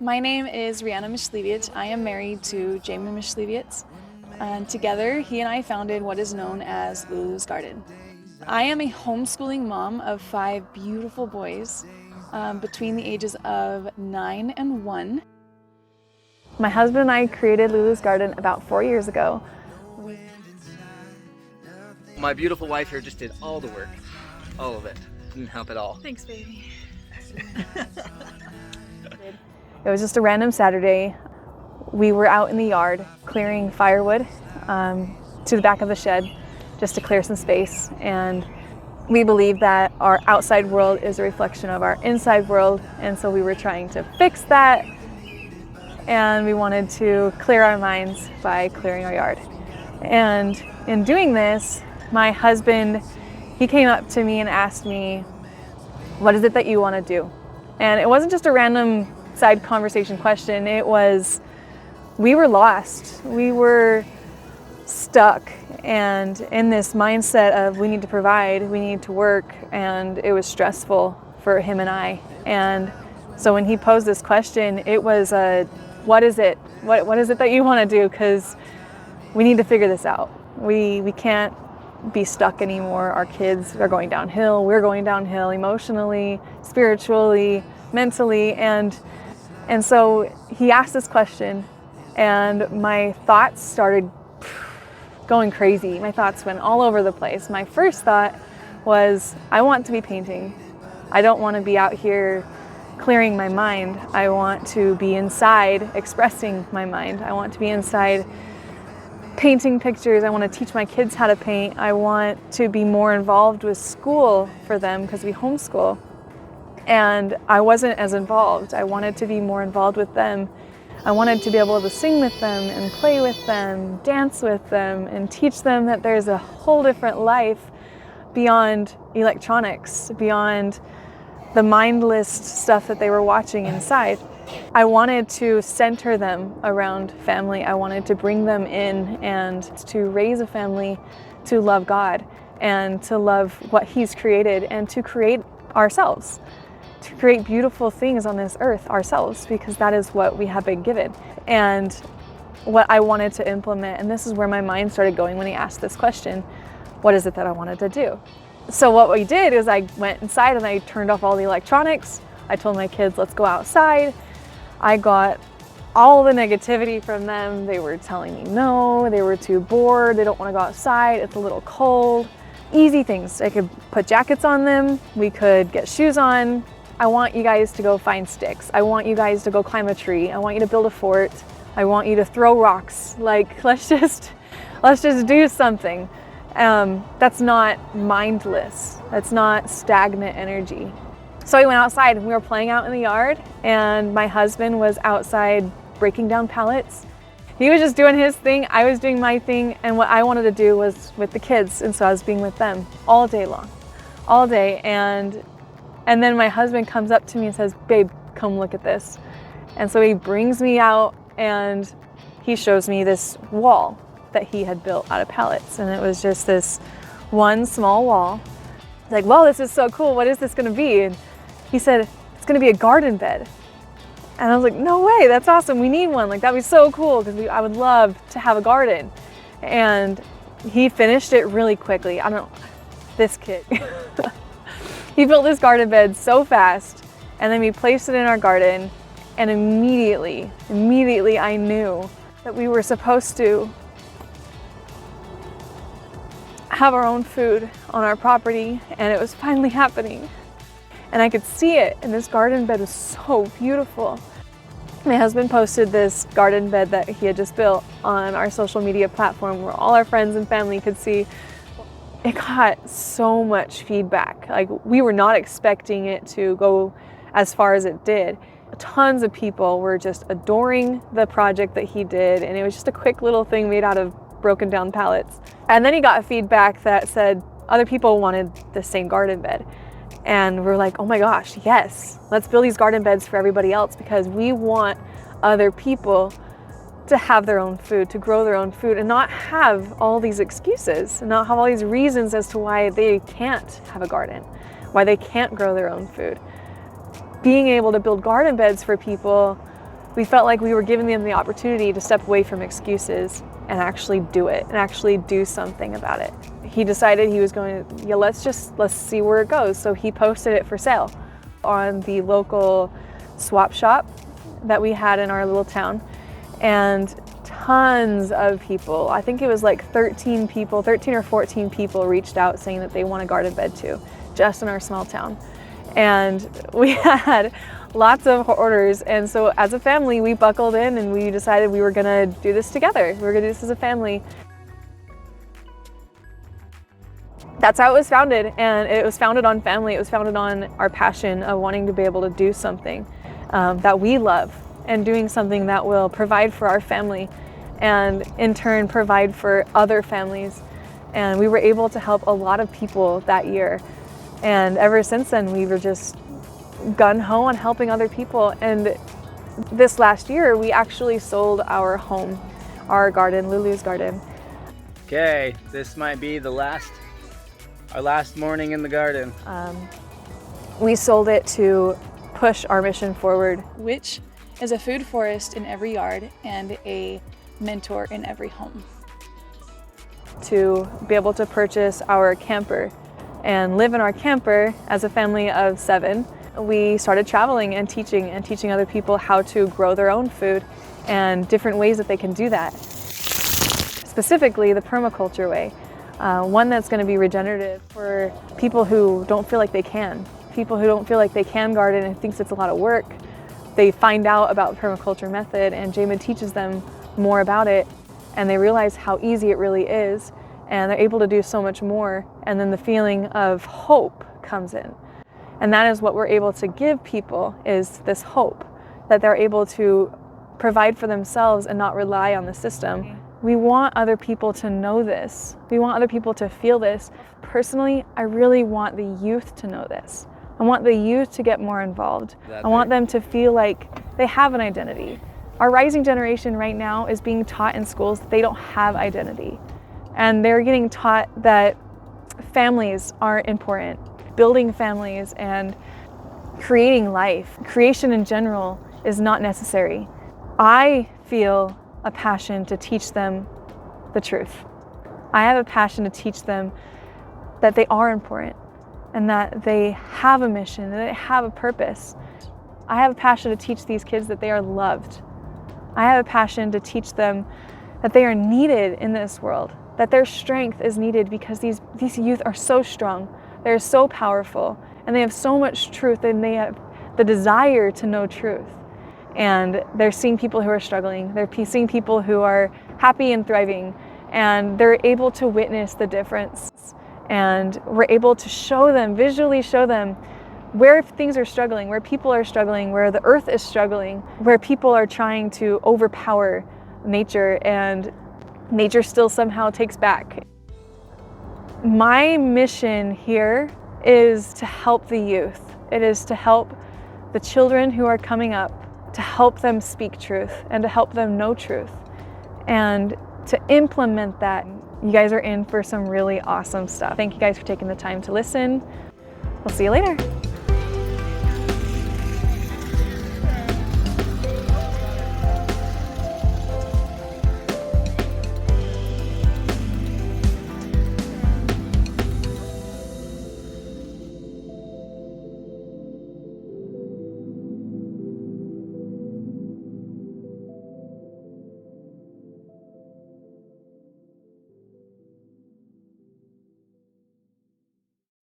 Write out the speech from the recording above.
My name is Rianna Mysliwiec. I am married to Jamon Mysliwiec, and together he and I founded what is known as Lulu's Garden. I am a homeschooling mom of 5 beautiful boys between the ages of 9 and 1. My husband and I created Lulu's Garden about 4 years ago. My beautiful wife here just did all the work, all of it. Didn't help at all. Thanks, baby. It was just a random Saturday. We were out in the yard clearing firewood to the back of the shed just to clear some space, and we believe that our outside world is a reflection of our inside world, and so we were trying to fix that, and we wanted to clear our minds by clearing our yard. And in doing this, my husband, he came up to me and asked me, "What is it that you want to do?" And it wasn't just a random side conversation question. It was, we were lost. We were stuck and in this mindset of we need to provide, we need to work, and it was stressful for him and I. And so when he posed this question, it was what is it? What is it that you want to do? Because we need to figure this out. We can't be stuck anymore. Our kids are going downhill. We're going downhill emotionally, spiritually, mentally, and so he asked this question, and my thoughts started going crazy. My thoughts went all over the place. My first thought was, I want to be painting. I don't want to be out here clearing my mind. I want to be inside expressing my mind. I want to be inside painting pictures. I want to teach my kids how to paint. I want to be more involved with school for them because we homeschool. And I wasn't as involved. I wanted to be more involved with them. I wanted to be able to sing with them and play with them, dance with them, and teach them that there's a whole different life beyond electronics, beyond the mindless stuff that they were watching inside. I wanted to center them around family. I wanted to bring them in and to raise a family to love God and to love what He's created and to create ourselves, to create beautiful things on this earth ourselves, because that is what we have been given. And what I wanted to implement, and this is where my mind started going when he asked this question, what is it that I wanted to do? So what we did is I went inside and I turned off all the electronics. I told my kids, let's go outside. I got all the negativity from them. They were telling me no, they were too bored, they don't want to go outside, it's a little cold. Easy things. I could put jackets on them, we could get shoes on. I want you guys to go find sticks. I want you guys to go climb a tree. I want you to build a fort. I want you to throw rocks. Like, let's just do something. That's not mindless. That's not stagnant energy. So we went outside and we were playing out in the yard, and my husband was outside breaking down pallets. He was just doing his thing, I was doing my thing, and what I wanted to do was with the kids, and so I was being with them all day long, all day. And then my husband comes up to me and says, "Babe, come look at this." And so he brings me out and he shows me this wall that he had built out of pallets. And it was just this one small wall. Like, "Wow, this is so cool. What is this gonna be?" And he said, "It's gonna be a garden bed." And I was like, "No way, that's awesome. We need one. Like, that'd be so cool because I would love to have a garden." And he finished it really quickly. I don't know, this kid. He built this garden bed so fast, and then we placed it in our garden, and immediately I knew that we were supposed to have our own food on our property, and it was finally happening. And I could see it, and this garden bed was so beautiful. My husband posted this garden bed that he had just built on our social media platform where all our friends and family could see. It got so much feedback. Like, we were not expecting it to go as far as it did. Tons of people were just adoring the project that he did, and it was just a quick little thing made out of broken down pallets. And then he got feedback that said other people wanted the same garden bed. And we're like, oh my gosh, yes, let's build these garden beds for everybody else, because we want other people to have their own food, to grow their own food, and not have all these excuses, and not have all these reasons as to why they can't have a garden, why they can't grow their own food. Being able to build garden beds for people We felt like we were giving them the opportunity to step away from excuses and actually do it, and actually do something about it. He decided he was going to, yeah, let's see where it goes. So he posted it for sale on the local swap shop that we had in our little town. And tons of people, I think it was like 13 or 14 people reached out saying that they want a garden bed too, just in our small town. And we had lots of orders, and so as a family we buckled in and we decided we were gonna do this together. We were gonna do this as a family. That's how it was founded, and it was founded on family. It was founded on our passion of wanting to be able to do something that we love, and doing something that will provide for our family and in turn provide for other families. And we were able to help a lot of people that year. And ever since then, we were just gung-ho on helping other people. And this last year, we actually sold our home, our garden, Lulu's Garden. Okay, this might be our last morning in the garden. We sold it to push our mission forward, which is a food forest in every yard and a mentor in every home. To be able to purchase our camper and live in our camper as a family of 7. We started traveling and teaching other people how to grow their own food and different ways that they can do that. Specifically the permaculture way, one that's going to be regenerative for people who don't feel like they can. People who don't feel like they can garden and thinks it's a lot of work. They find out about the permaculture method, and Jamon teaches them more about it, and they realize how easy it really is, and they're able to do so much more, and then the feeling of hope comes in. And that is what we're able to give people, is this hope that they're able to provide for themselves and not rely on the system. We want other people to know this. We want other people to feel this. Personally, I really want the youth to know this. I want the youth to get more involved. I want them to feel like they have an identity. Our rising generation right now is being taught in schools that they don't have identity. And they're getting taught that families are important. Building families and creating life, creation in general, is not necessary. I feel a passion to teach them the truth. I have a passion to teach them that they are important and that they have a mission, that they have a purpose. I have a passion to teach these kids that they are loved. I have a passion to teach them that they are needed in this world, that their strength is needed, because these youth are so strong, they're so powerful, and they have so much truth, and they have the desire to know truth. And they're seeing people who are struggling, they're seeing people who are happy and thriving, and they're able to witness the difference. And we're able to show them, visually show them, where things are struggling, where people are struggling, where the earth is struggling, where people are trying to overpower nature and nature still somehow takes back. My mission here is to help the youth. It is to help the children who are coming up, to help them speak truth and to help them know truth, and to implement that. You guys are in for some really awesome stuff. Thank you guys for taking the time to listen. We'll see you later.